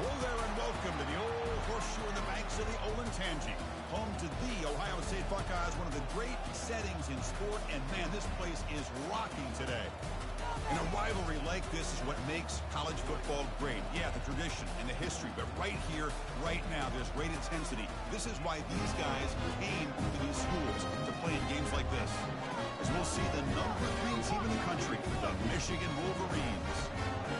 Hello there and welcome to the old horseshoe in the banks of the Olentangy, home to the Ohio State Buckeyes, one of the great settings in sport, and man, this place is rocking today. And a rivalry like this is what makes college football great. Yeah, the tradition and the history, but right here, right now, there's great intensity. This is why these guys came to these schools to play in games like this. As we'll see the number 3 team in the country, the Michigan Wolverines,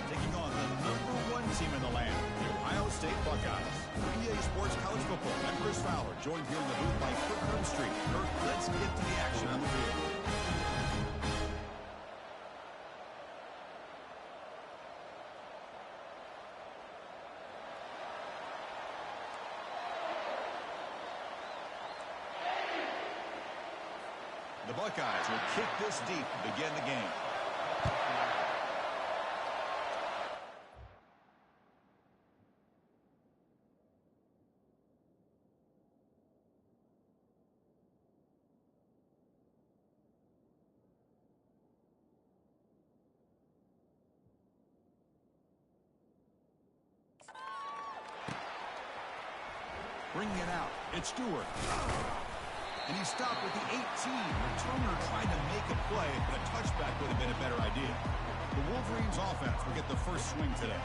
taking on the number 1 team in the land, the Ohio State Buckeyes. For EA Sports College Football, I'm Chris Fowler, joined here in the booth by Kirk Herbstreit. Kirk, let's get to the action on the field. The Buckeyes will kick this deep to begin the game. Bringing it out, it's Stewart. And he stopped with the 18. Returner trying to make a play, but a touchback would have been a better idea. The Wolverines offense will get the first swing today.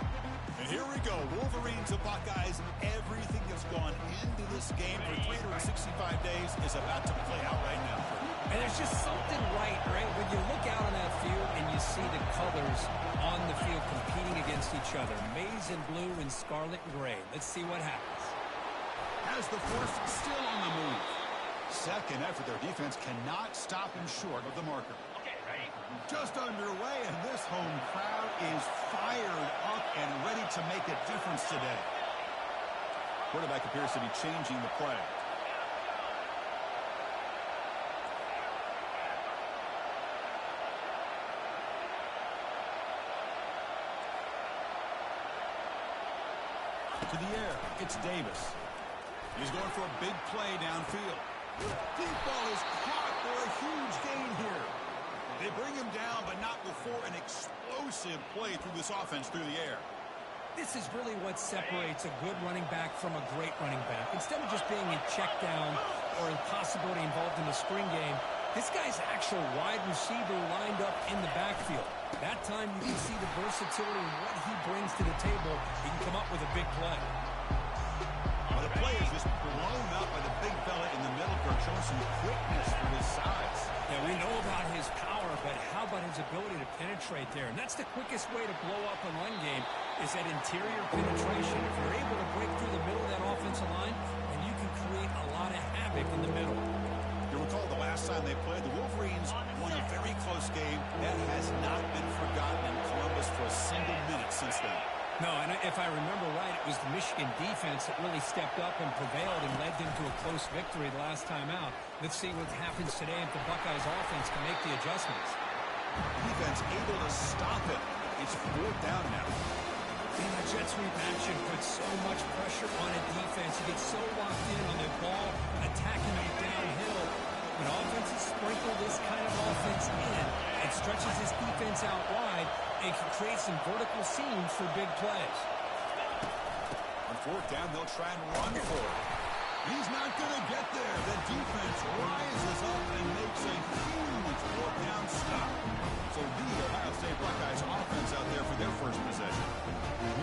And here we go, Wolverines and Buckeyes. Everything that's gone into this game for 365 days is about to play out right now. And there's just something right? When you look out on that field and you see the colors on the field competing against each other. Maize and blue and scarlet and gray. Let's see what happens. Has the force still on the move. Second effort, their defense cannot stop him short of the marker. Okay, ready? Just underway, and this home crowd is fired up and ready to make a difference today. Quarterback appears to be changing the play. To the air, it's Davis. He's going for a big play downfield. Deep ball is caught for a huge gain here. They bring him down, but not before an explosive play through this offense through the air. This is really what separates a good running back from a great running back. Instead of just being a check down or a possibility involved in the screen game, this guy's actual wide receiver lined up in the backfield. That time you can see the versatility and what he brings to the table. He can come up with a big play. The play is just blown up by the big fella in the middle, showing some quickness for his size. Yeah, we know about his power, but how about his ability to penetrate there? And that's the quickest way to blow up a run game is that interior penetration. If you're able to break through the middle of that offensive line, then you can create a lot of havoc in the middle. You recall the last time they played, the Wolverines won a very close game. That has not been forgotten in Columbus for a single minute since then. No, and if I remember right, it was the Michigan defense that really stepped up and prevailed and led them to a close victory the last time out. Let's see what happens today if the Buckeyes offense can make the adjustments. Defense able to stop it. It's 4th down now. And the jet sweep action puts so much pressure on a defense. You get so locked in on the ball, attacking it downhill. When offenses sprinkle this kind of offense in, it stretches this defense out wide and can create some vertical seams for big plays. On 4th down, they'll try and run for it. He's not going to get there. The defense rises up and makes a huge 4th down stop. So the Ohio State Buckeyes offense out there for their first possession.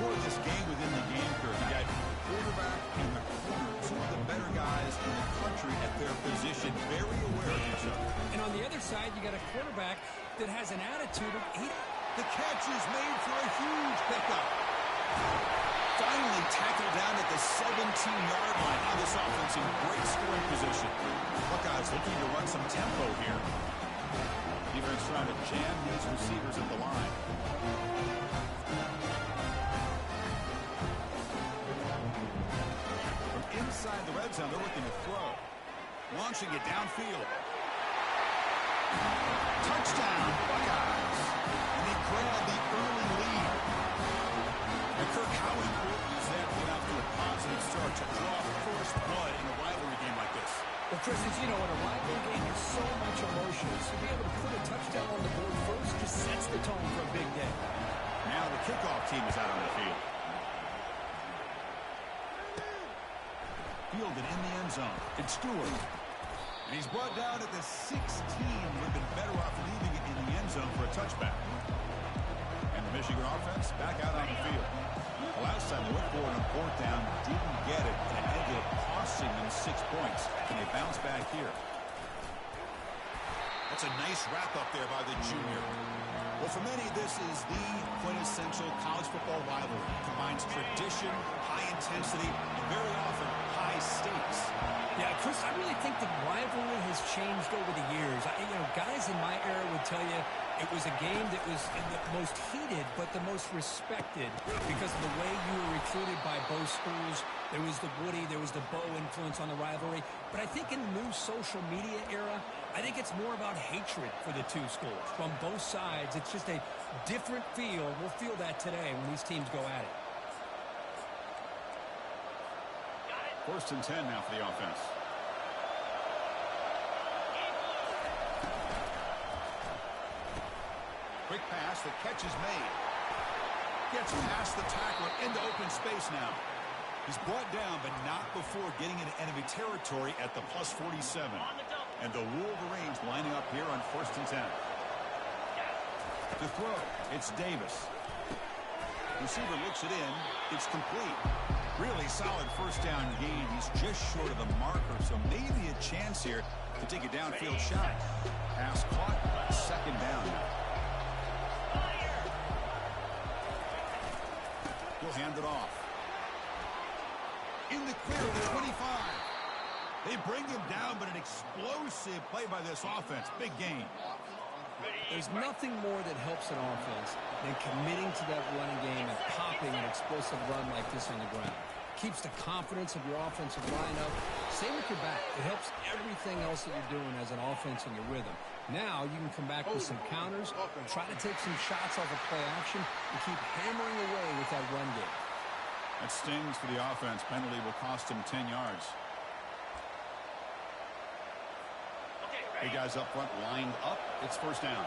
More of this game within the game curve. You got quarterback and the corner, 2 of the better guys in the country at their position, very aware of each other. And on the other side, you got a quarterback that has an attitude of 8. The catch is made for a huge pickup. Finally tackled down at the 17-yard line. Now this offense in great scoring position. Buckeyes looking to run some tempo here. Defense trying to jam these receivers at the line. From inside the red zone, they're looking to throw. Launching it downfield. Touchdown, Buckeyes. And they grab the early lead. And Kirk, how important is that to get out to a positive start to draw first blood in a rivalry game like this? Well, Chris, as you know, in a rivalry game, there's so much emotion. So to be able to put a touchdown on the board first just sets the tone for a big day. Now the kickoff team is out on the field. fielded in the end zone. It's Stewart. And he's brought down at the 16. Would have been better off leaving it in the end zone for a touchback. And the Michigan offense back out on the field. The last time they went for it on fourth down, didn't get it, and it ended up costing them 6 points. And they bounce back here. That's a nice wrap-up there by the junior. Well, for many, this is the quintessential college football rivalry. It combines tradition, high intensity, and very often high stakes. Yeah, Chris, I really think the rivalry has changed over the years. Guys in my era would tell you it was a game that was the most heated but the most respected because of the way you were recruited by both schools. There was the Woody, there was the Bo influence on the rivalry. But I think in the new social media era, I think it's more about hatred for the two schools. From both sides, it's just a different feel. We'll feel that today when these teams go at it. First and 10 now for the offense. Quick pass, the catch is made. Gets past the tackler into open space now. He's brought down, but not before getting into enemy territory at the plus 47. And the Wolverines lining up here on first and 10. To throw, it's Davis. Receiver looks it in. It's complete. Really solid first down gain. He's just short of the marker, so maybe a chance here to take a downfield shot. Pass caught, second down. He'll hand it off. In the clear of the 25. They bring him down, but an explosive play by this offense. Big gain. There's nothing more that helps an offense than committing to that running game and popping an explosive run like this on the ground. Keeps the confidence of your offensive lineup. Same with your back. It helps everything else that you're doing as an offense in your rhythm. Now you can come back with some counters, try to take some shots off of play action, and keep hammering away with that run game. That stings for the offense. Penalty will cost him 10 yards. Hey, guys up front lined up. It's first down.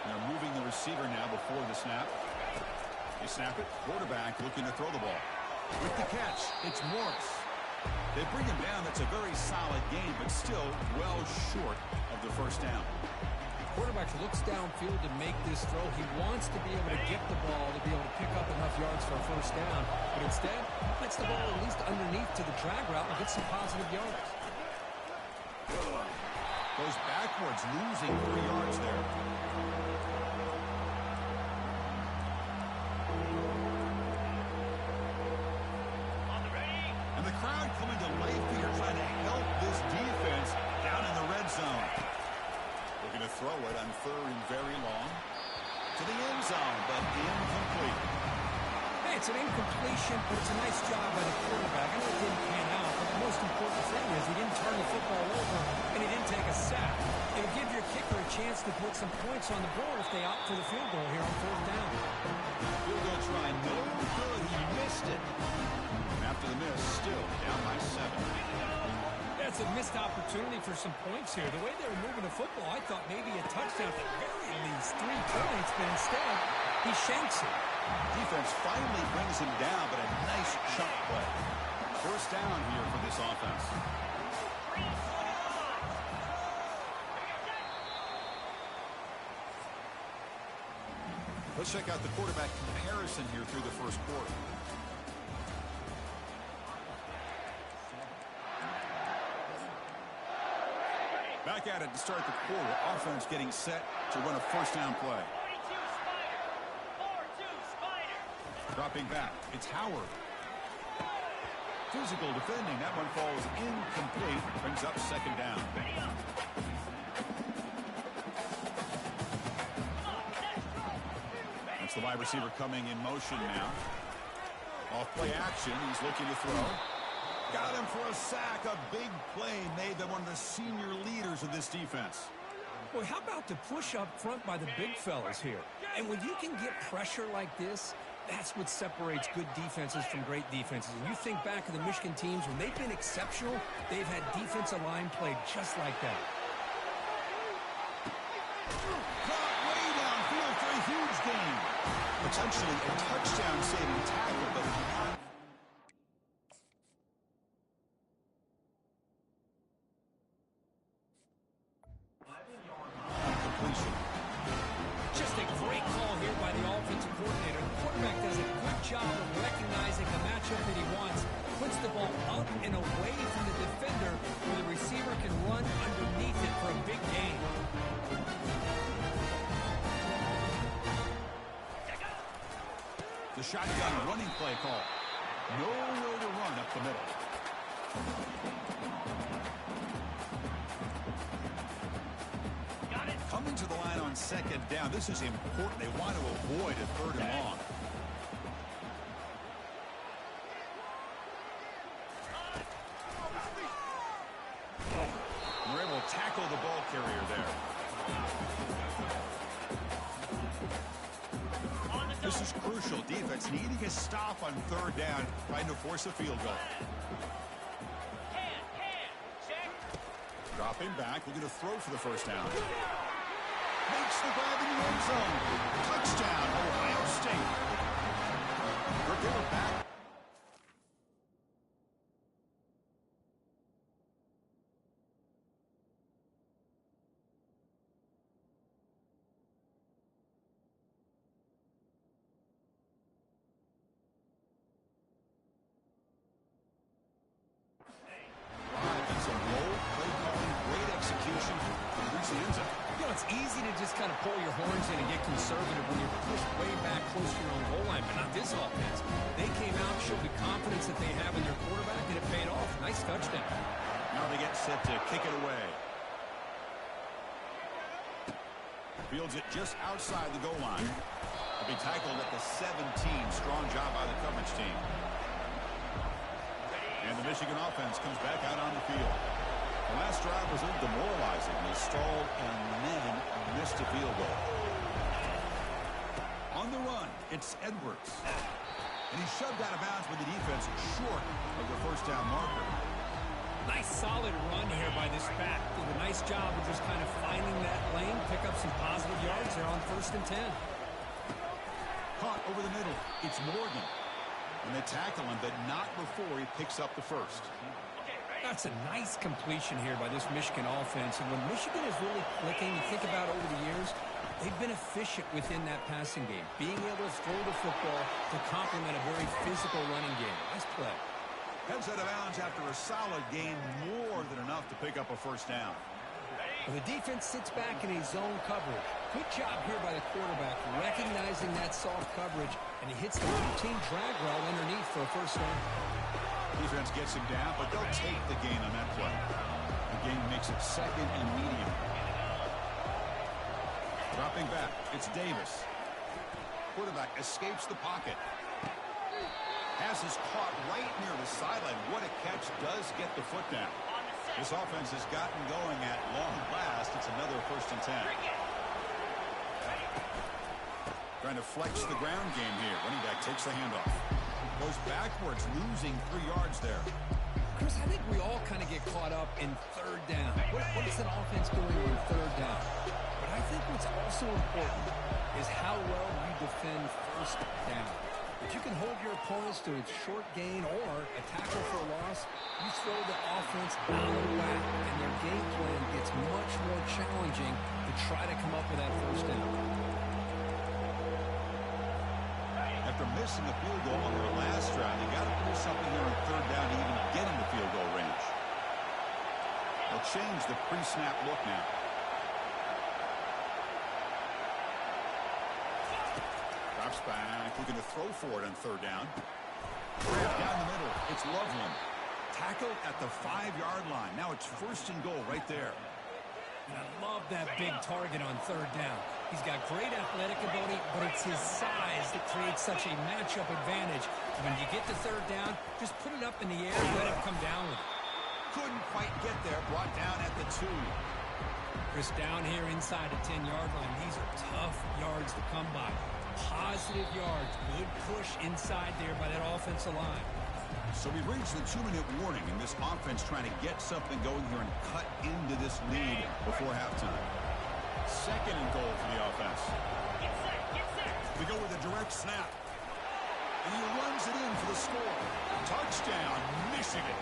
They're moving the receiver now before the snap. They snap it. Quarterback looking to throw the ball. With the catch, it's Morris. They bring him down. That's a very solid game, but still well short of the first down. Quarterback looks downfield to make this throw. He wants to be able to get the ball to be able to pick up enough yards for a first down. But instead, puts the ball at least underneath to the drag route and gets some positive yards. Goes backwards, losing 3 yards there. And the crowd coming to life here, trying to help this defense down in the red zone. Looking to throw it on third and very long. To the end zone, but incomplete. Hey, it's an incompletion, but it's a nice job by the quarterback. I know it didn't pan out, but the most important thing is he didn't turn the football over and he didn't take a sack. It'll give your kicker a chance to put some points on the board if they opt for the field goal here on fourth down. Field goal try, no good. He missed it. And after the miss, still down by 7. That's a missed opportunity for some points here. The way they were moving the football, I thought maybe a touchdown at the very least 3 points, but instead he shanks it. Defense finally brings him down, but a nice chunk play. First down here for this offense. Let's check out the quarterback comparison here through the first quarter. Back at it to start the quarter. Offense getting set to run a first down play. Dropping back. It's Howard. Physical defending. That one falls incomplete. Brings up second down. That's the wide receiver coming in motion now. Off play action. He's looking to throw. Got him for a sack. A big play made by one of the senior leaders of this defense. Well, how about the push up front by the big fellas here? And when you can get pressure like this, that's what separates good defenses from great defenses. And you think back to the Michigan teams, when they've been exceptional, they've had defensive line play just like that. Caught way downfield for a huge gain. Potentially a touchdown-saving tackle, but not. The shotgun running play call. Nowhere to run up the middle. Coming to the line on second down. This is important. They want to avoid a third and long. We're able to tackle the ball carrier there. This is crucial. Defense needing a stop on third down, trying to force a field goal. Dropping back, looking to throw for the first down. Makes the grab in the end zone. Touchdown, Ohio State. We're going back. It's easy to just kind of pull your horns in and get conservative when you're pushed way back close to your own goal line, but not this offense. They came out, showed the confidence that they have in their quarterback, and it paid off. Nice touchdown. Now they get set to kick it away. Fields it just outside the goal line. To be tackled at the 17. Strong job by the coverage team. And the Michigan offense comes back out on the field. The last drive was a little demoralizing. They stalled and then missed a field goal. On the run, it's Edwards. And he's shoved out of bounds with the defense short of the first down marker. Nice solid run here by this back. Did a nice job of just kind of finding that lane, pick up some positive yards there on 1st and 10. Caught over the middle. It's Morgan. And they tackle him, but not before he picks up the first. That's a nice completion here by this Michigan offense. And when Michigan is really clicking, you think about over the years, they've been efficient within that passing game, being able to throw the football to complement a very physical running game. Nice play. Heads out of bounds after a solid gain, more than enough to pick up a first down. Well, the defense sits back in a zone coverage. Good job here by the quarterback, recognizing that soft coverage, and he hits the routine drag route underneath for a first down. Defense gets him down, but they'll take the gain on that play. The gain makes it 2nd and medium. Dropping back, it's Davis. Quarterback escapes the pocket. Pass is caught right near the sideline. What a catch, does get the foot down. This offense has gotten going at long last. It's another 1st and 10. Trying to flex the ground game here. Running back takes the handoff. Goes backwards, losing 3 yards there. Chris, I think we all kind of get caught up in third down. What is an offense doing on third down? But I think what's also important is how well you defend first down. If you can hold your opponents to a short gain or a tackle for a loss, you throw the offense out of whack, and their game plan gets much more challenging to try to come up with that first down. After missing a field goal on their last drive, they got to do something here on third down to even get in the field goal range. They'll change the pre-snap look now. Drops back, looking to throw for it on third down. Down the middle, it's Loveland. Tackled at the 5-yard line. Now it's 1st and goal right there. And I love that big target on third down. He's got great athletic ability, but it's his size that creates such a matchup advantage. When you get to third down, just put it up in the air and let him come down with it. Couldn't quite get there, brought down at the 2. Chris, down here inside the 10-yard line, these are tough yards to come by. Positive yards, good push inside there by that offensive line. So we reached the 2-minute warning, and this offense trying to get something going here and cut into this lead before halftime. 2nd and goal for the offense. We go with a direct snap. And he runs it in for the score. Touchdown, Michigan.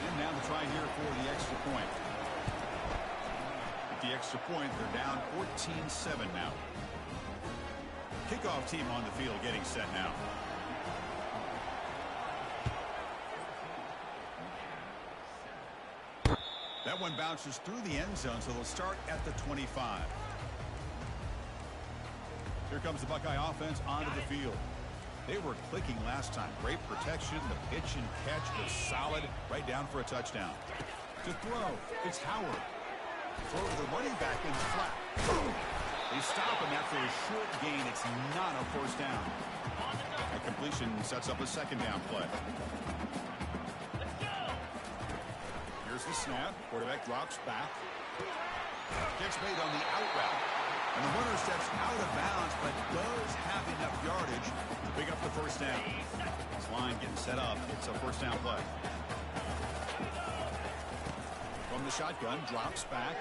And now to try here for the extra point. With the extra point, they're down 14-7 now. Kickoff team on the field getting set now. That one bounces through the end zone, so they'll start at the 25. Here comes the Buckeye offense onto the field. They were clicking last time. Great protection. The pitch and catch was solid. Right down for a touchdown. To throw, it's Howard. Throw to the running back in flat. They stop him after a short gain. It's not a first down. A completion sets up a second down play. Here's the snap. Quarterback drops back. Gets made on the out route. And the runner steps out of bounds, but does have enough yardage to pick up the first down. This line getting set up. It's a first down play. From the shotgun, drops back.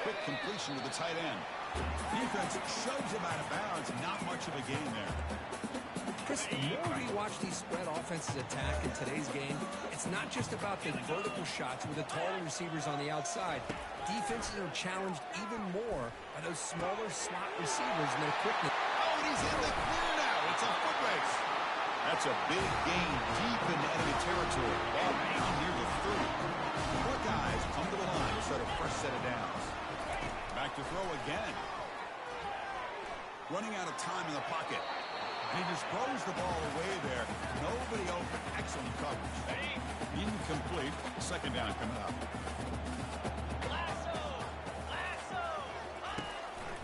Quick completion to the tight end. Defense shoves him out of bounds. Not much of a gain there. Chris, the more we watch these spread offenses attack in today's game, it's not just about the vertical shots with the taller receivers on the outside. Defenses are challenged even more by those smaller slot receivers and their quickness. Oh, and he's in the clear now. It's a foot race. That's a big gain deep into enemy territory. Ball down near the 30. The Buckeyes come to the line to start a first set of downs. Back to throw again. Running out of time in the pocket. And he just throws the ball away there. Nobody open. Excellent coverage. Incomplete. Second down coming up.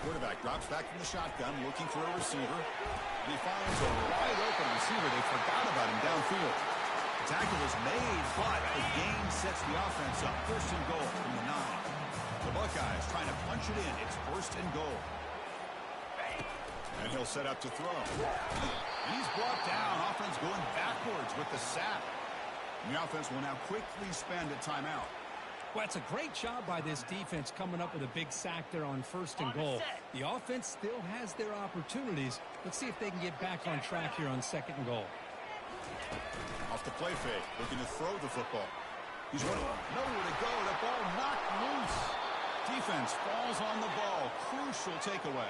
Quarterback drops back from the shotgun, looking for a receiver. He finds a wide open receiver. They forgot about him downfield. The tackle is made, but the gain sets the offense up. First and goal from the 9. The Buckeyes trying to punch it in. It's first and goal. And he'll set up to throw. He's brought down. Offense going backwards with the sack. And the offense will now quickly spend a timeout. Well, it's a great job by this defense coming up with a big sack there on first and goal. The offense still has their opportunities. Let's see if they can get back on track here on second and goal. Off the play fake, looking to throw the football. He's running. Nowhere to go. The ball knocked loose. Defense falls on the ball. Crucial takeaway.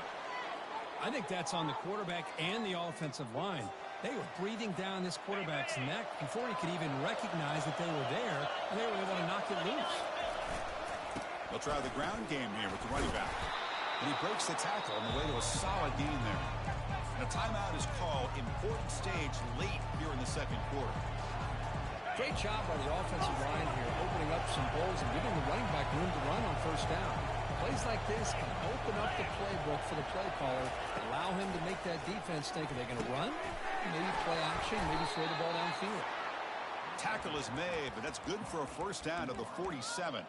I think that's on the quarterback and the offensive line. They were breathing down this quarterback's neck before he could even recognize that they were there, and they were able to knock it loose. They'll try the ground game here with the running back. And he breaks the tackle on the way to a solid gain there. And a timeout is called. Important stage late here in the second quarter. Great job by the offensive line here, opening up some holes and giving the running back room to run on first down. Plays like this can open up the playbook for the play caller, allow him to make that defense think, are they going to run? Maybe play action, maybe throw the ball downfield. Tackle is made, but that's good for a first down to the 47.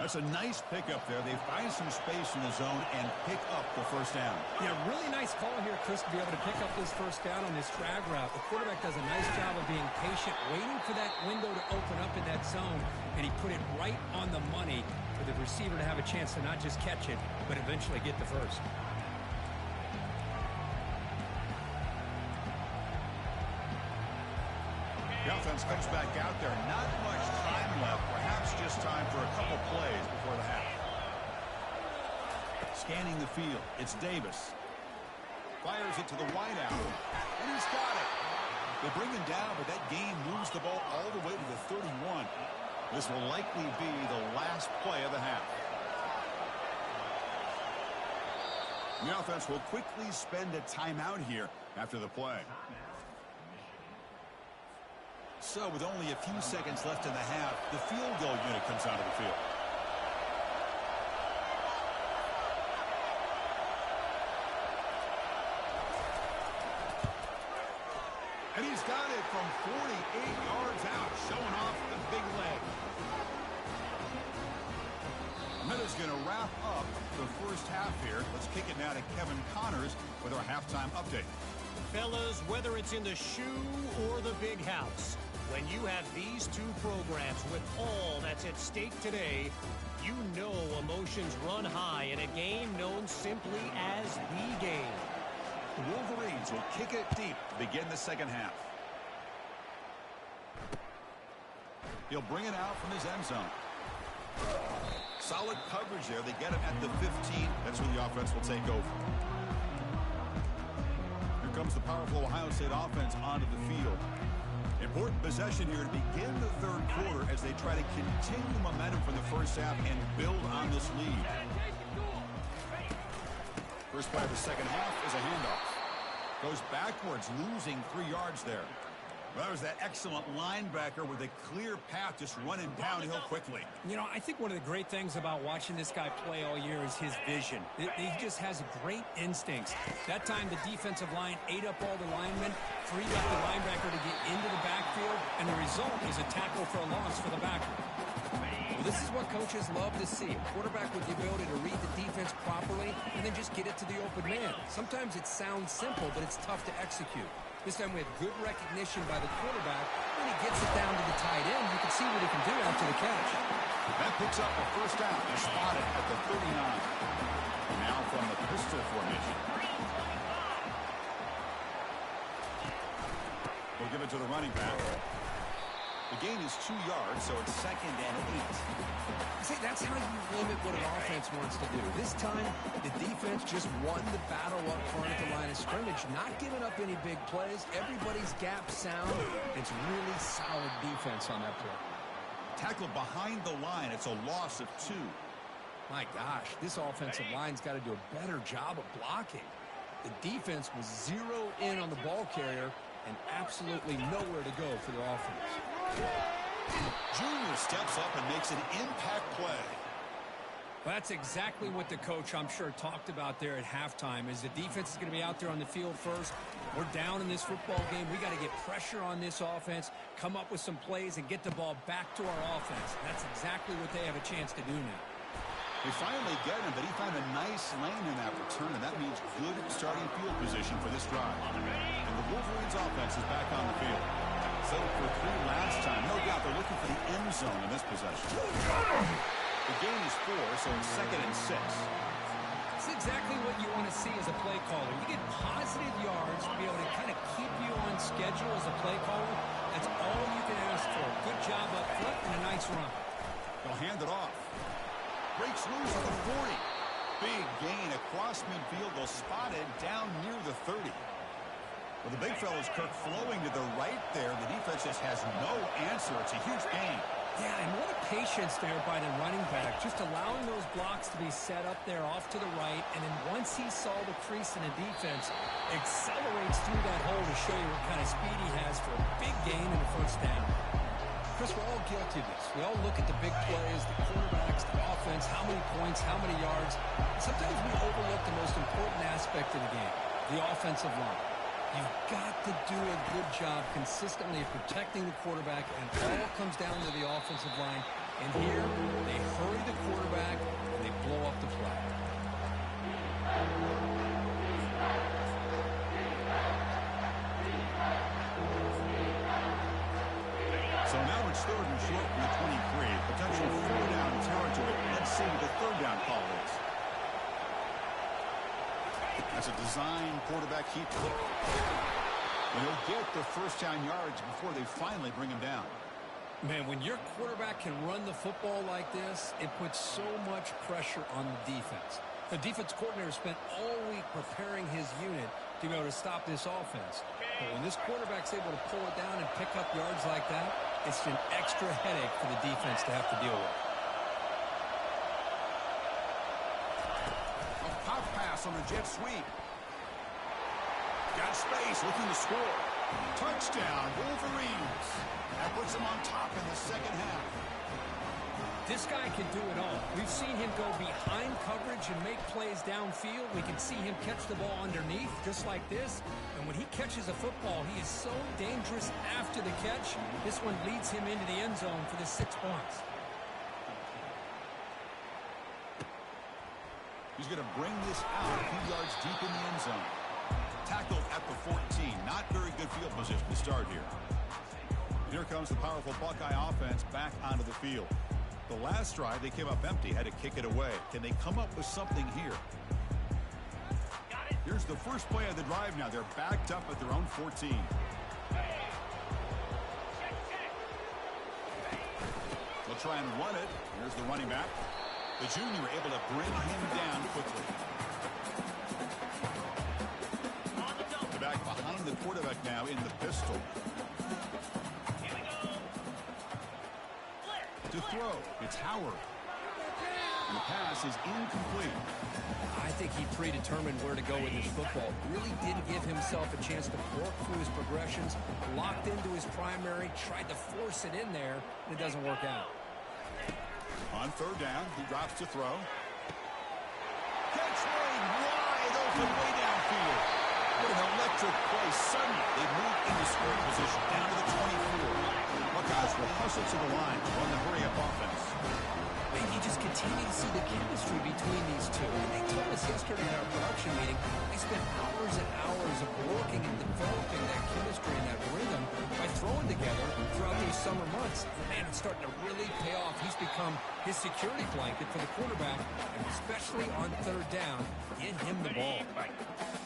That's a nice pickup there. They find some space in the zone and pick up the first down. Yeah, really nice call here, Chris, to be able to pick up this first down on this drag route. The quarterback does a nice job of being patient, waiting for that window to open up in that zone, and he put it right on the money for the receiver to have a chance to not just catch it, but eventually get the first. The offense comes back out there. Not much time left. Perhaps just time for a couple plays before the half. Scanning the field. It's Davis. Fires it to the wideout. And he's got it. They bring him down, but that gain moves the ball all the way to the 31. This will likely be the last play of the half. The offense will quickly spend a timeout here after the play. So with only a few seconds left in the half, the field goal unit comes out of the field. And he's got it from 48 yards out, showing off the big leg. Minuta's going to wrap up the first half here. Let's kick it now to Kevin Connors with our halftime update. Fellas, whether it's in the shoe or the big house, when you have these two programs with all that's at stake today, you know emotions run high in a game known simply as the game. The Wolverines will kick it deep to begin the second half. He'll bring it out from his end zone. Solid coverage there. They get him at the 15. That's where the offense will take over. Here comes the powerful Ohio State offense onto the field. Important possession here to begin the third quarter as they try to continue the momentum from the first half and build on this lead. First play of the second half is a handoff. Goes backwards, losing 3 yards there. Well, that was that excellent linebacker with a clear path just running downhill quickly. You know, I think one of the great things about watching this guy play all year is his vision. He just has great instincts. That time, the defensive line ate up all the linemen, freed up the linebacker to get into the backfield, and the result is a tackle for a loss for the backer. Well, this is what coaches love to see. A quarterback with the ability to read the defense properly and then just get it to the open man. Sometimes it sounds simple, but it's tough to execute. This time we have good recognition by the quarterback. When he gets it down to the tight end, you can see what he can do after the catch. That picks up a first down. They're spotted at the 39. Now from the pistol formation. We'll give it to the running back. The gain is 2 yards, so it's 2nd and 8. See, that's how you limit what an offense wants to do. This time, the defense just won the battle up front at the line of scrimmage, not giving up any big plays. Everybody's gap sound. It's really solid defense on that play. Tackle behind the line. It's a loss of 2. My gosh, this offensive line's got to do a better job of blocking. The defense was 0 in on the ball carrier and absolutely nowhere to go for the offense. Junior steps up and makes an impact play. Well, that's exactly what the coach, I'm sure, talked about there at halftime, is the defense is going to be out there on the field first. We're down in this football game. We got to get pressure on this offense, come up with some plays, and get the ball back to our offense. And that's exactly what they have a chance to do now. They finally get him, but he found a nice lane in that return, and that means good starting field position for this drive. And the Wolverines' offense is back on the field. So for 3 last time, no doubt they're looking for the end zone in this possession. The gain is 4, so it's 2nd and 6. It's exactly what you want to see as a play caller. You get positive yards to be able to kind of keep you on schedule as a play caller. That's all you can ask for. Good job up front and a nice run. They'll hand it off. Breaks loose at the 40. Big gain across midfield. They'll spot it down near the 30. Well, the big fella's Kirk flowing to the right there. The defense just has no answer. It's a huge gain. Yeah, and what a patience there by the running back. Just allowing those blocks to be set up there off to the right. And then once he saw the crease in the defense, accelerates through that hole to show you what kind of speed he has for a big gain in the first down. Chris, we're all guilty of this. We all look at the big plays, the quarterbacks, the offense, how many points, how many yards. Sometimes we overlook the most important aspect of the game, the offensive line. You've got to do a good job consistently of protecting the quarterback, and it all comes down to the offensive line. And here, they hurry the quarterback, and they blow up the play. So now it's 3rd and short from the 23. Potential 4-down territory. Let's see what the 3rd down call is. That's a design quarterback keep. And he'll get the first down yards before they finally bring him down. Man, when your quarterback can run the football like this, it puts so much pressure on the defense. The defense coordinator spent all week preparing his unit to be able to stop this offense. But when this quarterback's able to pull it down and pick up yards like that, it's an extra headache for the defense to have to deal with. A pop pass on the jet sweep. Got space, looking to score. Touchdown, Wolverines. That puts them on top in the second half. This guy can do it all. We've seen him go behind coverage and make plays downfield. We can see him catch the ball underneath, just like this. And when he catches a football, he is so dangerous after the catch. This one leads him into the end zone for the 6 points. He's going to bring this out a few yards deep in the end zone. Tackled at the 14. Not very good field position to start here. Here comes the powerful Buckeye offense back onto the field. The last drive, they came up empty, had to kick it away. Can they come up with something here? Here's the first play of the drive now. They're backed up at their own 14. They'll try and run it. Here's the running back. The junior able to bring him down quickly. They're back behind the quarterback now in the pistol. To throw, it's Howard. And the pass is incomplete. I think he predetermined where to go with his football. Really didn't give himself a chance to work through his progressions, locked into his primary, tried to force it in there, and it doesn't work out. On third down, he drops to throw. Catch made wide open way downfield. What an electric play. Suddenly, they move into scoring position down to the 24. Buckeyes will hustle to the line to run the hurry-up offense. And you just continue to see the chemistry between these two. And they told us yesterday in our production meeting, they spent hours and hours of working and developing that chemistry and that rhythm by throwing together throughout these summer months. And man, it's starting to really pay off. He's become his security blanket for the quarterback, and especially on third down, get him the ball.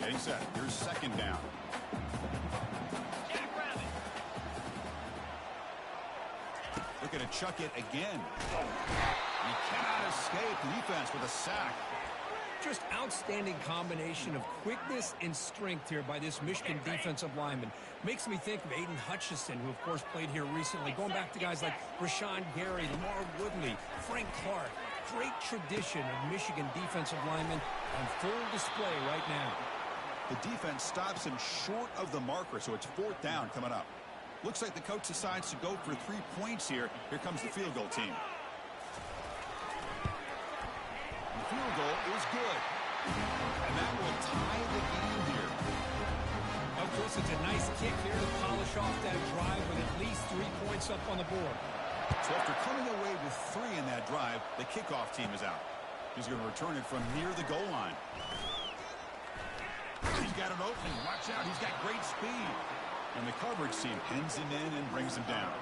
Getting set. Here's second down. Looking to chuck it again. He cannot escape. The defense with a sack. Just outstanding combination of quickness and strength here by this Michigan defensive lineman. Makes me think of Aiden Hutchinson, who of course played here recently. Going back to guys like Rashawn Gary, Lamar Woodley, Frank Clark. Great tradition of Michigan defensive linemen on full display right now. The defense stops him short of the marker, so it's fourth down coming up. Looks like the coach decides to go for 3 points here. Here comes the field goal team. The field goal is good. And that will tie the game here. Of course, it's a nice kick here to polish off that drive with at least 3 points up on the board. So after coming away with 3 in that drive, the kickoff team is out. He's going to return it from near the goal line. He's got an opening. Watch out. He's got great speed. And the coverage team pins him in and brings him down.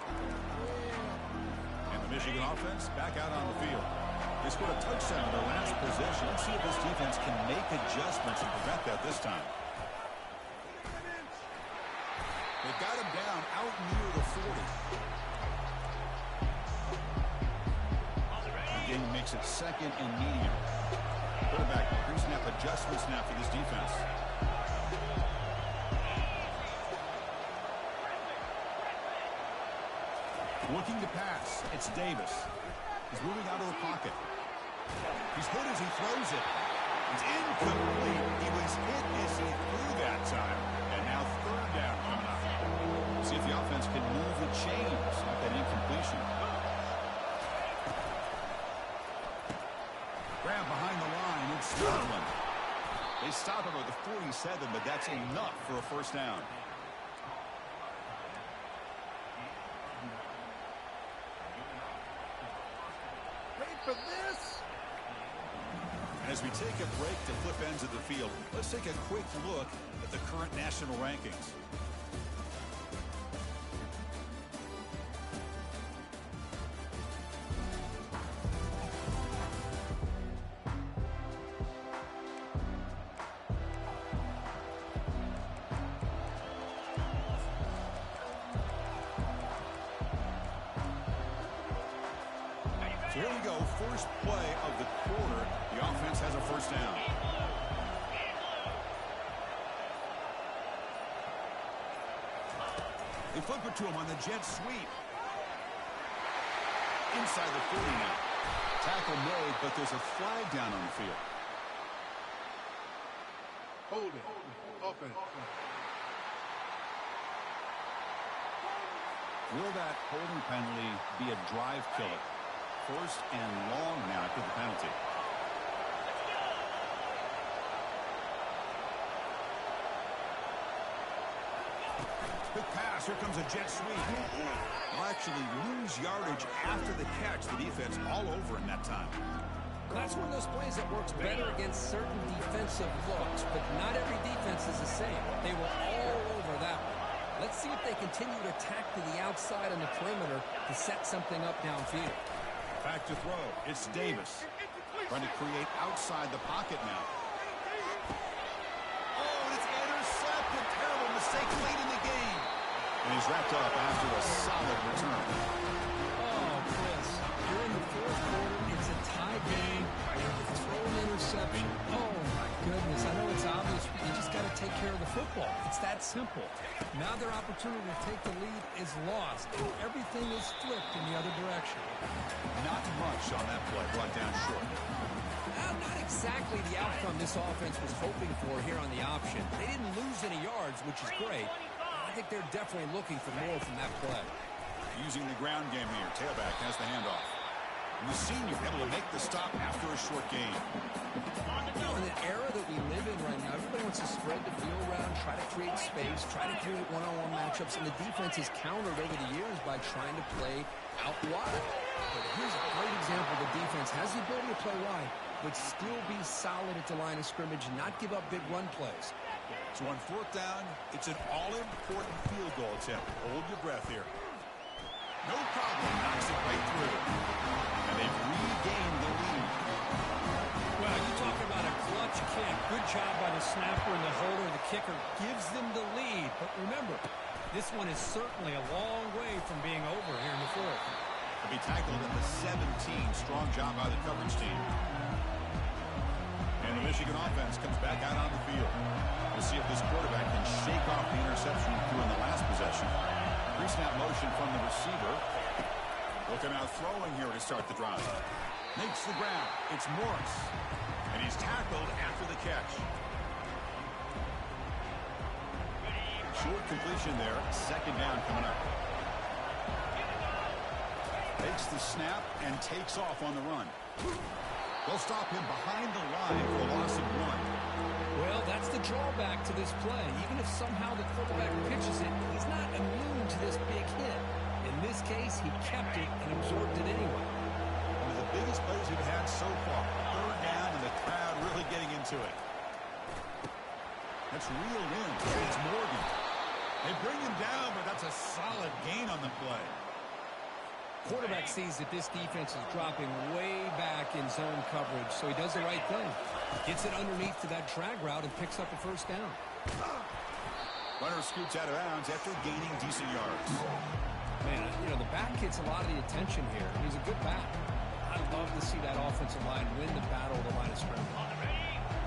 And the Michigan offense back out on the field. They scored a touchdown in their last possession. Let's see if this defense can make adjustments and prevent that this time. They got him down out near the 40. The game makes it second and medium. Quarterback pre-snap adjustments now for this defense. Looking to pass. It's Davis. He's moving out of the pocket. He's hit as he throws it. It's incomplete. He was hit as he threw that time. And now third down coming up. See if the offense can move the chains off that incompletion. Grab behind the line. It's Sterling. They stop him at the 47, but that's enough for a first down. For this. And as we take a break to flip ends of the field, let's take a quick look at the current national rankings. So here we go, first play of the quarter. The offense has a first down. They flip it to him on the jet sweep. Inside the 40 now. Tackle made, but there's a flag down on the field. Hold it. Open. Will that holding penalty be a drive killer? First and long now after the penalty. Quick pass. Here comes a jet sweep. Will actually lose yardage after the catch. The defense all over him that time. That's one of those plays that works better against certain defensive looks, but not every defense is the same. They were all over that one. Let's see if they continue to attack to the outside on the perimeter to set something up downfield. Back to throw. It's Davis. Trying to create outside the pocket now. Oh, it's intercepted. Terrible mistake late in the game. And he's wrapped up after a solid return. Oh, Chris, you're in the fourth quarter. It's a tie game. And you throw an interception. Oh, my goodness. I know it's obvious, but you just got to take care of the football. It's that simple. Now their opportunity to take the lead is lost, and everything is flipped in the other direction. Not much on that play, brought down short. Not exactly the outcome this offense was hoping for here on the option. They didn't lose any yards, which is great. I think they're definitely looking for more from that play. Using the ground game here. Tailback has the handoff. And the senior able to make the stop after a short gain. You know, in the era that we live in right now, everybody wants to spread the field around, try to create space, try to create one-on-one matchups, and the defense has countered over the years by trying to play out wide. But here's a great example. The defense has the ability to play wide, but still be solid at the line of scrimmage, not give up big run plays. So on fourth down, it's an all-important field goal attempt. Hold your breath here. No problem. Knocks it right through. And they've regained the lead. Well, you talk about a clutch kick. Good job by the snapper and the holder. The kicker gives them the lead. But remember, this one is certainly a long way from being over here in the fourth. He'll be tackled at the 17. Strong job by the coverage team. And the Michigan offense comes back out on the field. We'll see if this quarterback can shake off the interception he threw in the last possession. Pre-snap motion from the receiver. Looking out throwing here to start the drive. Makes the ground. It's Morris. And he's tackled after the catch. Short completion there. Second down coming up. Takes the snap and takes off on the run. They'll stop him behind the line for a loss of 1. Well, that's the drawback to this play. Even if somehow the quarterback pitches it, he's not immune to this big hit. In this case, he kept it and absorbed it anyway. One of the biggest plays we've had so far. Third down and the crowd really getting into it. That's reeled in. It's Morgan. They bring him down, but that's a solid gain on the play. Quarterback sees that this defense is dropping way back in zone coverage, so he does the right thing. Gets it underneath to that drag route and picks up a first down. Runner scoots out of bounds after gaining decent yards. Man, you know, the back gets a lot of the attention here. He's a good back. I'd love to see that offensive line win the battle of the line of scrimmage.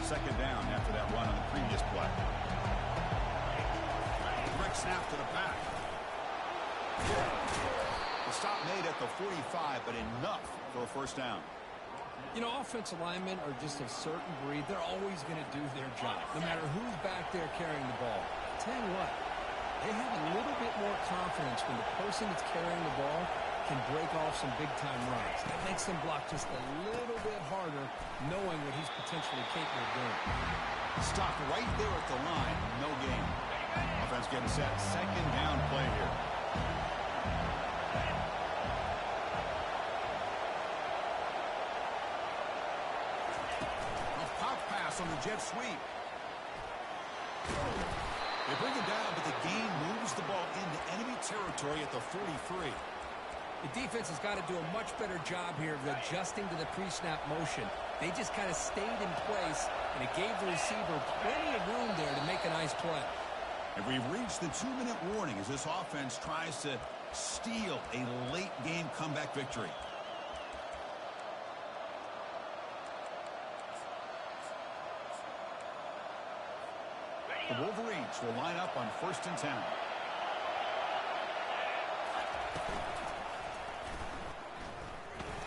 Second down after that run on the previous play. Direct snap to the back. The stop made at the 45, but enough for a first down. You know, offensive linemen are just a certain breed. They're always going to do their job, no matter who's back there carrying the ball. I'll tell you what, they have a little bit more confidence when the person that's carrying the ball can break off some big-time runs. That makes them block just a little bit harder, knowing what he's potentially capable of doing. Stopped right there at the line. No gain. Offense getting set. Second down play here. On the jet sweep. They bring him down, but the gain moves the ball into enemy territory at the 43. The defense has got to do a much better job here of adjusting to the pre-snap motion. They just kind of stayed in place, and it gave the receiver plenty of room there to make a nice play. And we've reached the 2-minute warning as this offense tries to steal a late-game comeback victory. The Wolverines will line up on 1st and 10.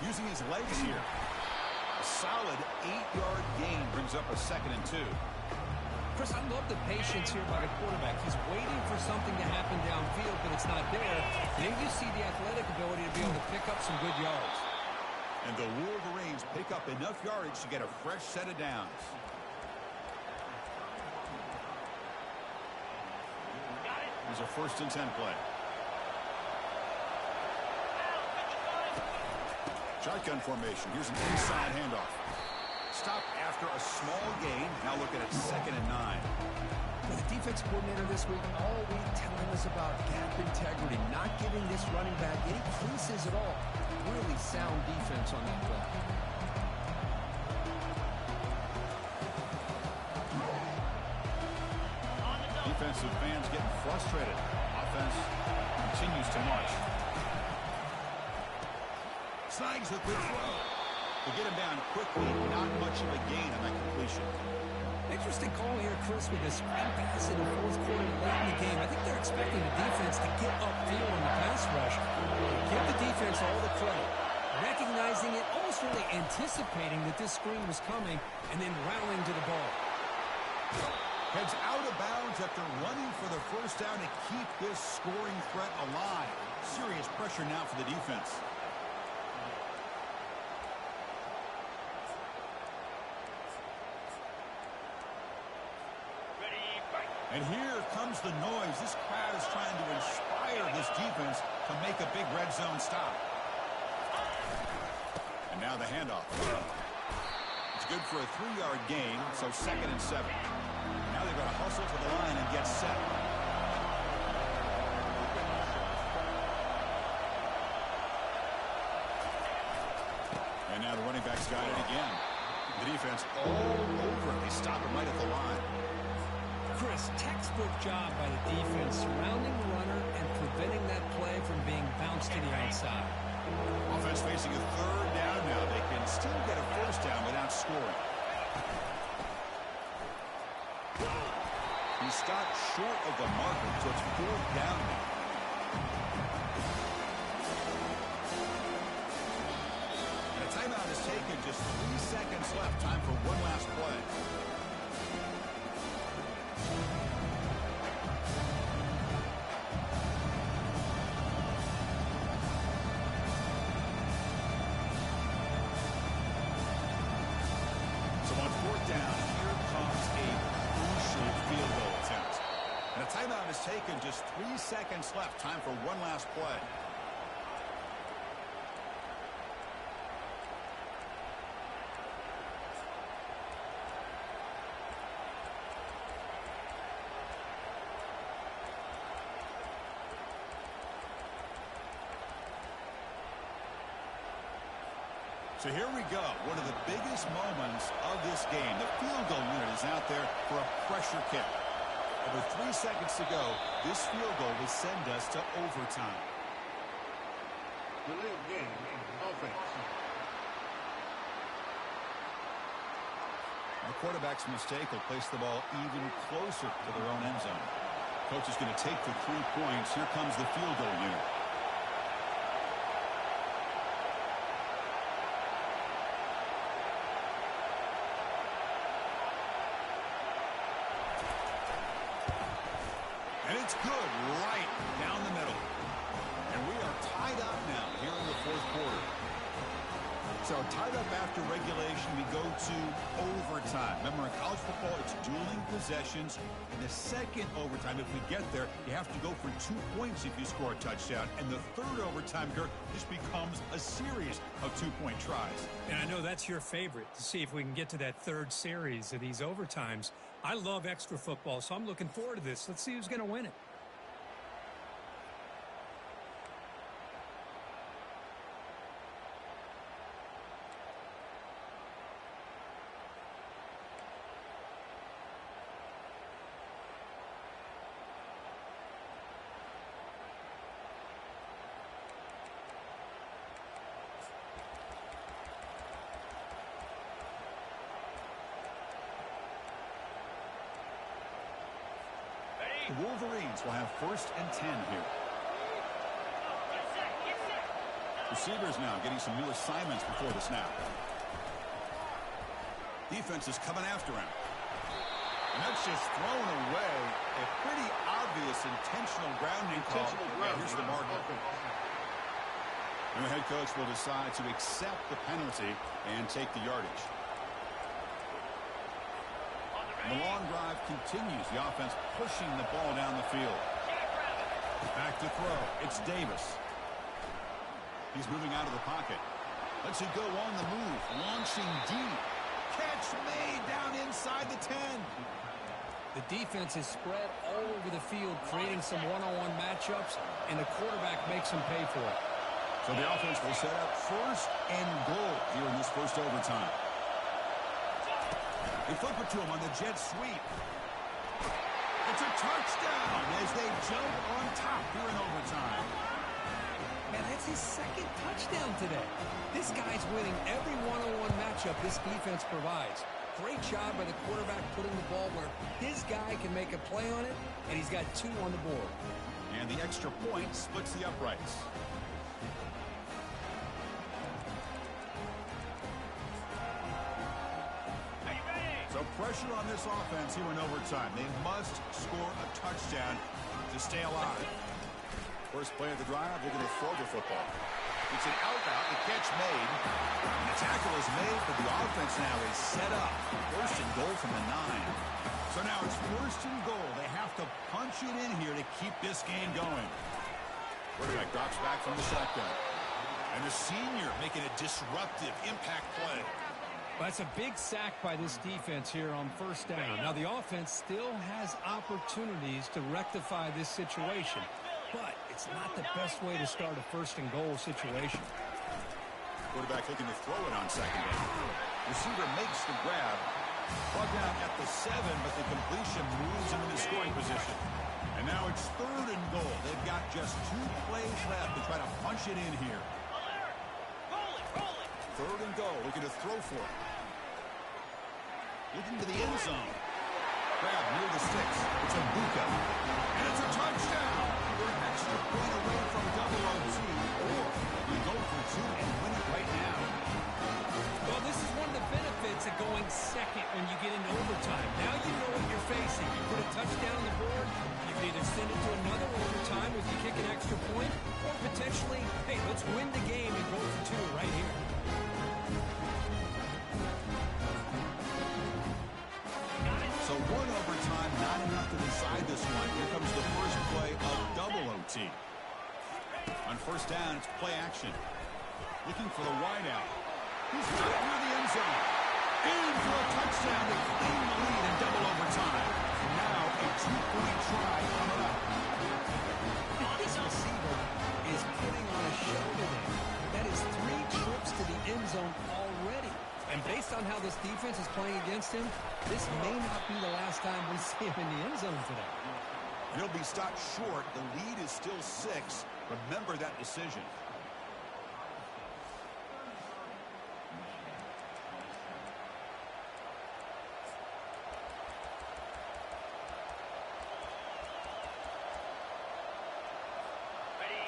Using his legs here. A solid 8-yard gain brings up a 2nd and 2. Chris, I love the patience here by the quarterback. He's waiting for something to happen downfield, but it's not there. And then you see the athletic ability to be able to pick up some good yards. And the Wolverines pick up enough yardage to get a fresh set of downs. Here's a 1st and 10 play. Shotgun formation. Here's an inside handoff. Stop after a small gain. Now looking at 2nd and 9. The defense coordinator this week all week telling us about gap integrity, not giving this running back any creases at all. Really sound defense on that play. Defensive fans getting frustrated. Offense continues to march. Snags a good throw. To get him down quickly, not much of a gain on that completion. They Interesting call here, Chris, with this screen pass in the fourth quarter late in the game. I think they're expecting the defense to get upfield on the pass rush. Give the defense all the credit. Recognizing it, almost really anticipating that this screen was coming, and then rallying to the ball. Heads out of bounds after running for the first down to keep this scoring threat alive. Serious pressure now for the defense. And here comes the noise. This crowd is trying to inspire this defense to make a big red zone stop. And now the handoff. It's good for a 3-yard gain, so 2nd and 7. Now they've got to hustle to the line and get set. And now the running back's got it again. The defense all over it. They stop him right at the line. Chris, textbook job by the defense surrounding the runner and preventing that play from being bounced to the outside. Offense facing a 3rd down now. They can still get a 1st down without scoring. He stopped short of the marker, so it's 4th down now. And a timeout is taken. Just 3 seconds left. Time for one last play. So on 4th down, here comes a crucial field goal attempt. And a timeout is taken. Just 3 seconds left. Time for one last play. So here we go. One of the biggest moments of this game. The field goal unit is out there for a pressure kick. And with 3 seconds to go, this field goal will send us to overtime. The lead game, offense. The quarterback's mistake will place the ball even closer to their own end zone. Coach is going to take the 3 points. Here comes the field goal unit. And it's good right down the middle. And we are tied up now here in the 4th quarter. So tied up after regulation, we go to overtime. Remember, in college football, it's dueling possessions. In the second overtime, if we get there, you have to go for 2 points if you score a touchdown. And the third overtime, Kirk, this becomes a series of 2-point tries. And I know that's your favorite, to see if we can get to that 3rd series of these overtimes. I love extra football, so I'm looking forward to this. Let's see who's going to win it. The Wolverines will have 1st and 10 here. Receivers now getting some new assignments before the snap. Defense is coming after him. And that's just thrown away. A pretty obvious intentional grounding call. Here's the marker. And the head coach will decide to accept the penalty and take the yardage. The long drive continues. The offense pushing the ball down the field. Back to throw. It's Davis. He's moving out of the pocket. Lets it go on the move. Launching deep. Catch made down inside the 10. The defense is spread all over the field, creating some one-on-one matchups, and the quarterback makes them pay for it. So the offense will set up 1st and goal here in this 1st overtime. They flip it to him on the jet sweep. It's a touchdown as they jump on top here in overtime. And that's his 2nd touchdown today. This guy's winning every one-on-one matchup this defense provides. Great job by the quarterback putting the ball where his guy can make a play on it, and he's got 2 on the board. And the extra point splits the uprights. So pressure on this offense here in overtime. They must score a touchdown to stay alive. First play of the drive, they're going to throw the football. It's an out-out, the catch made. And the tackle is made, but the offense now is set up. First and goal from the 9. So now it's first and goal. They have to punch it in here to keep this game going. Quarterback drops back from the shotgun. And the senior making a disruptive impact play. That's a big sack by this defense here on first down. Now, the offense still has opportunities to rectify this situation, but it's not the best way to start a first and goal situation. Quarterback looking to throw it on second down. Receiver makes the grab. Plug down at the 7, but the completion moves him into scoring position. And now it's third and goal. They've got just 2 plays left to try to punch it in here. Third and goal, looking to throw for it. Looking to the end zone. Grab near the sticks. It's a Buka. And it's a touchdown. We're an extra point away from double OT. Or we go for 2 and win it right now. Well, this is one of the benefits of going second when you get into overtime. Now you know what you're facing. You put a touchdown on the board, you can either send it to another overtime if you kick an extra point, or potentially, hey, let's win the game and go for 2 right here. So 1 overtime, not enough to decide this one. Here comes the first play of double OT. On first down, it's play action. Looking for the wideout. He's right near the end zone. In for a touchdown to claim the lead in double overtime. Now a 2-point try coming up. This receiver is putting on a show today. That is 3 trips to the end zone already. And based on how this defense is playing against him, this may not be the last time we see him in the end zone today. He'll be stopped short. The lead is still 6. Remember that decision.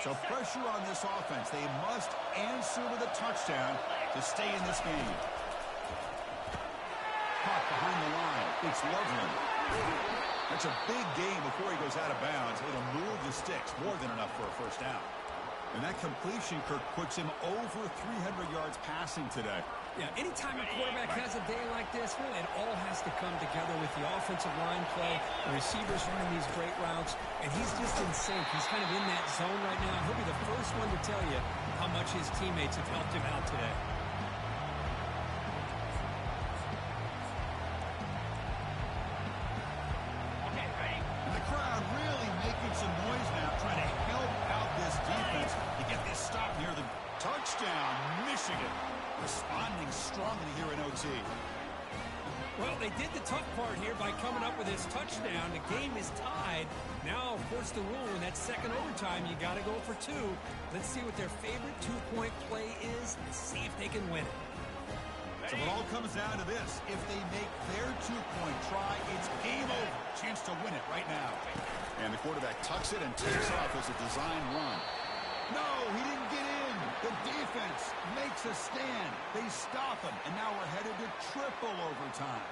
So pressure on this offense. They must answer with a touchdown to stay in this game. Caught behind the line. It's Loveland. That's a big game before he goes out of bounds. It'll move the sticks. More than enough for a first down. And that completion, Kirk, puts him over 300 yards passing today. Yeah, anytime a quarterback has a day like this, really it all has to come together with the offensive line play, the receivers running these great routes, and he's just in sync. He's kind of in that zone right now. He'll be the first one to tell you how much his teammates have helped him out today. And the crowd really making some noise now, trying to help out this defense to get this stop near the touchdown. Michigan responding strongly here in OT. Well, they did the tough part here by coming up with this touchdown. The game is tied. Now, of course, the rule in that second overtime, you got to go for 2. Let's see what their favorite 2-point play is and see if they can win it. So it all comes down to this. If they make their 2-point try, it's game over. Chance to win it right now. And the quarterback tucks it and takes off as a design run. No, he didn't get in. The defense makes a stand. They stop him, and now we're headed to triple overtime.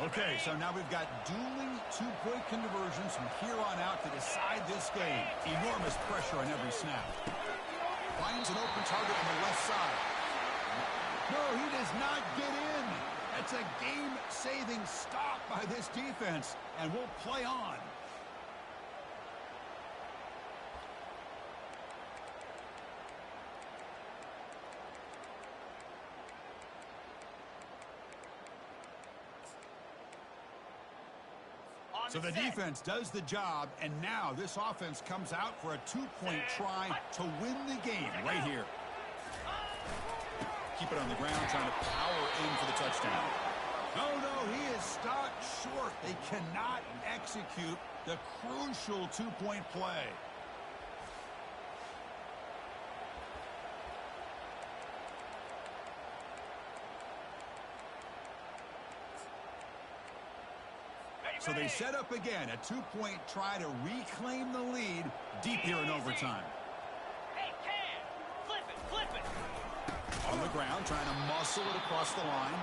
Okay, so now we've got dueling 2-point conversions from here on out to decide this game. Enormous pressure on every snap. Finds an open target on the left side. No, he does not get in. That's a game-saving stop by this defense, and we'll play on. So the defense does the job, and now this offense comes out for a 2-point try to win the game right here. Keep it on the ground, trying to power in for the touchdown. Oh, no, he is stopped short. They cannot execute the crucial two-point play. So they set up again, a two-point try to reclaim the lead deep here in overtime. Hey, Cam! Flip it! On the ground, trying to muscle it across the line.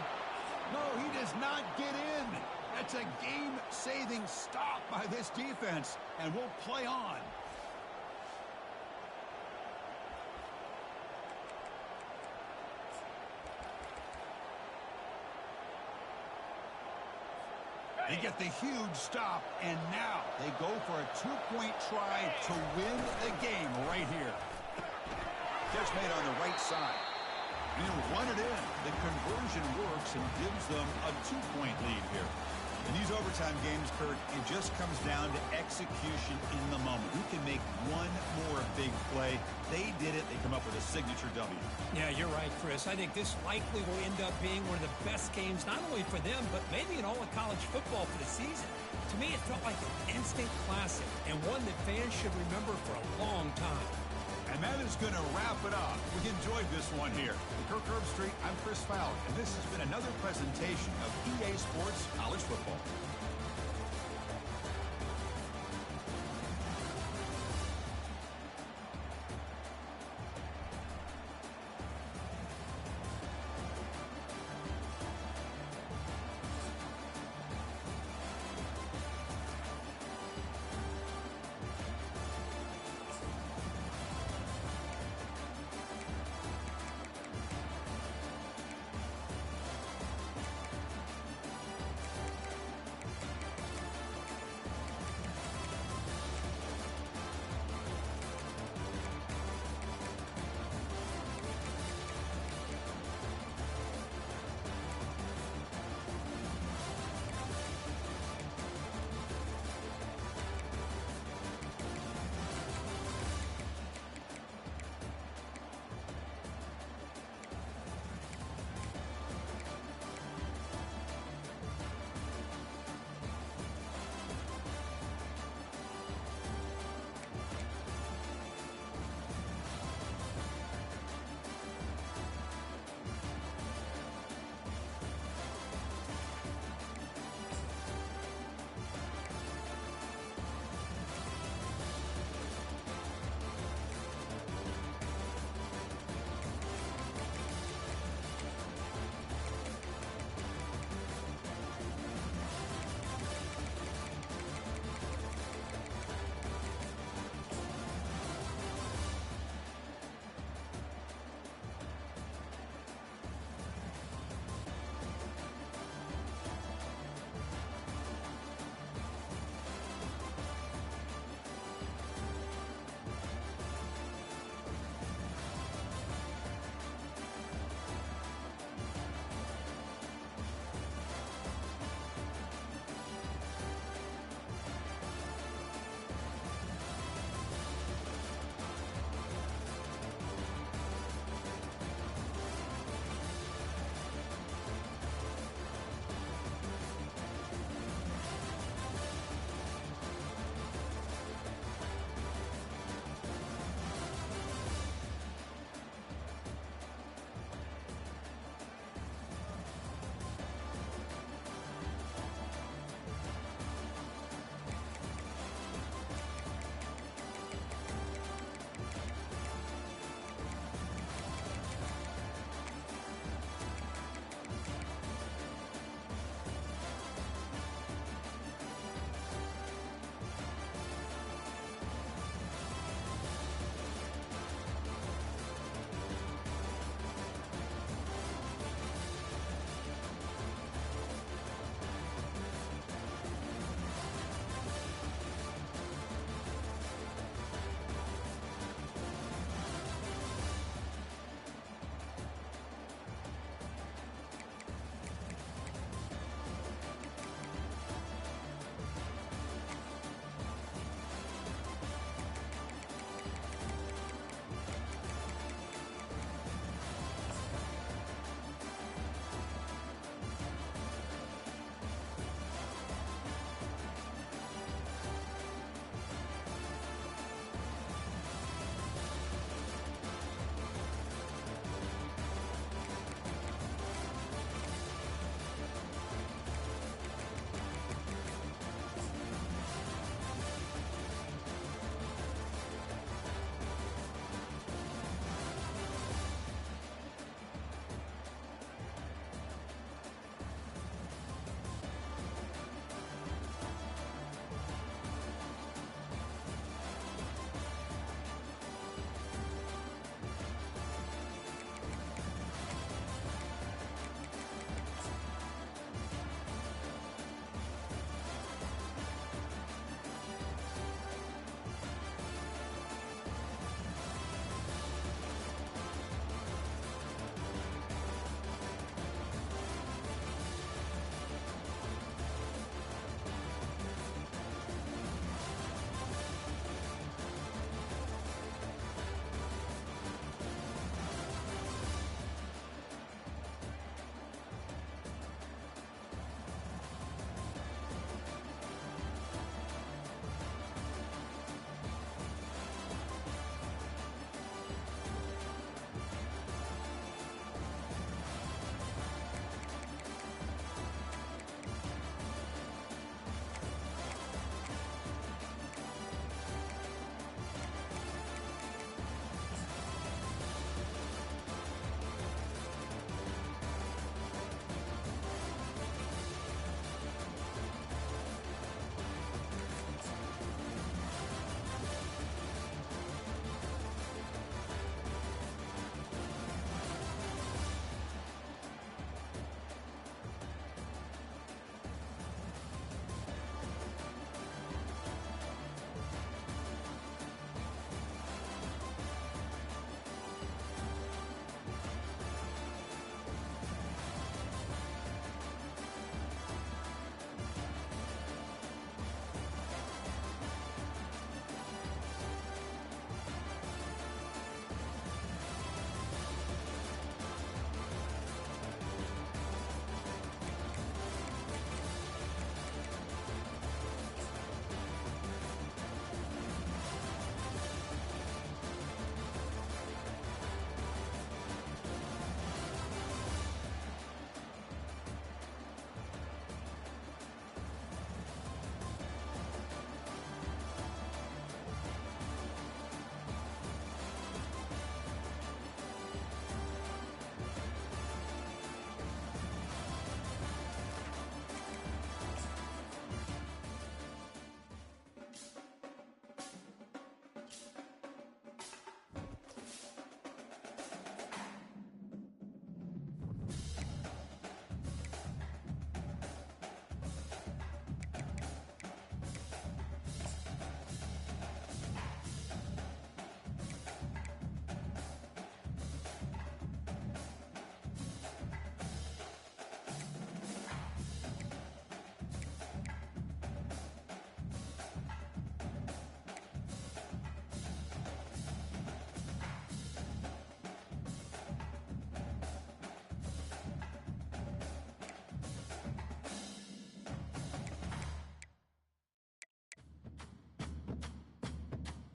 No, he does not get in. That's a game-saving stop by this defense, and we'll play on. They get the huge stop, and now they go for a two-point try to win the game right here. Catch made on the right side. He'll run it in. The conversion works and gives them a two-point lead here. In these overtime games, Kurt, it just comes down to execution in the moment. Who can make one more big play? They did it. They come up with a signature W. Yeah, you're right, Chris. I think this likely will end up being one of the best games, not only for them, but maybe in all of college football for the season. To me, it felt like an instant classic and one that fans should remember for a long time. And that is going to wrap it up. We enjoyed this one here. Kirk Herbstreit, I'm Chris Fowler, and this has been another presentation of EA Sports College Football.